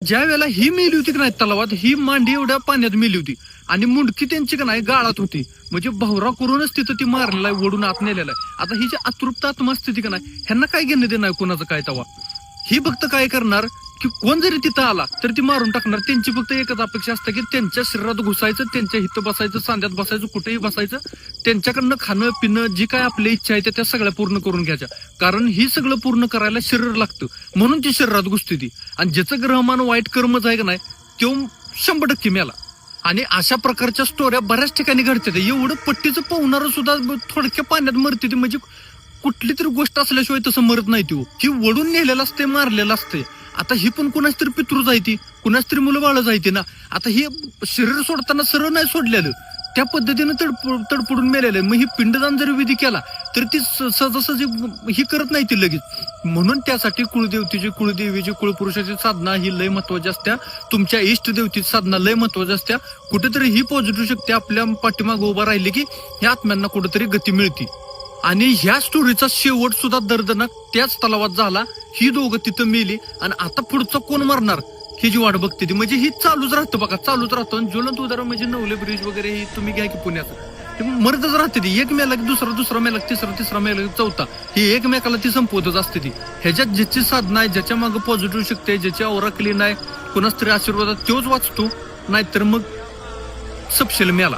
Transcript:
ज्या वेळेला ही मेली होती की नाही तलावात, ही मांडी एवढ्या पाण्यात मेली होती आणि मुंडकी त्यांची का नाही गाळात होती. म्हणजे भवरा करूनच तिथं ती मारलेला आहे, ओढून आत नेलेला आहे. आता ही जी अतृप्त आत्मस्थिती का नाही, ह्यांना काय घेणं देणं नाही कोणाचं काय तवा. ही फक्त काय करणार की कोण जरी तिथं आला तर ती मारून टाकणार. त्यांची फक्त एकच अपेक्षा असते की त्यांच्या शरीरात घुसायचं, त्यांच्या हित बसायचं, सांध्यात बसायचं, कुठेही बसायचं, त्यांच्याकडनं खाणं पिणं जी काय आपली इच्छा आहे त्या सगळ्या पूर्ण करून घ्यायच्या. कारण ही सगळं पूर्ण करायला शरीर लागतं, म्हणून ती शरीरात घुसते ती. आणि ज्याचं ग्रहमान वाईट कर्मच आहे का नाही तो 100% मेला. आणि अशा प्रकारच्या स्टोऱ्या बऱ्याच ठिकाणी घडतात. एवढं पट्टीचं पोहणारं सुद्धा थोडक्या पाण्यात मरते ती. म्हणजे कुठली तरी गोष्ट असल्याशिवाय तसं मरत नाही ती. ही वडून नेलेलं असते, मारलेलं असते. आता ही पण कुणाच तरी पितृ जायती, कुणाच तरी मुलं बाळ जायती ना. आता ही शरीर सोडताना सरळ नाही सोडलेलं, त्या पद्धतीनं तडपडून मेलेलं. मग ही पिंडदान जरी विधी केला तर ती सहजासहजी ही करत नाही ती लगेच. म्हणून त्यासाठी कुळदेवीची कुळपुरुषाची साधना ही लय महत्वाची असत्या. तुमच्या इष्ट देवतेची साधना लय महत्वाची असत्या. कुठेतरी ही पॉझिटिव्ह शक्ती आपल्या पाठीमागे उभा राहिली की ह्या आत्म्यांना कुठेतरी गती मिळते. आणि ह्या स्टोरीचा शेवट सुद्धा दर्दनाक त्याच तलावात झाला. ही दोघं तिथं मेली आणि आता पुढचं कोण मरणार ही जी वाट बघते ती. म्हणजे ही चालूच राहतं बघा, चालूच राहतं. ज्वलंत उदाहरण म्हणजे नवले ब्रिज वगैरे ही तुम्ही घ्या की पुण्याचं, मरतच राहते ती. एक मेला की दुसरा मेला की तिसरा मेला की चौथा, ही एकमेकाला ती संपवतच असते ती. ह्याच्यात ज्याची साधना आहे, ज्याच्या मागे पॉझिटिव्ह शक्ती आहे, ज्याची औरा क्लीन आहे, कोणाच तरी आशीर्वादात तोच वाचतो, नाहीतर मग सपशेल मेला.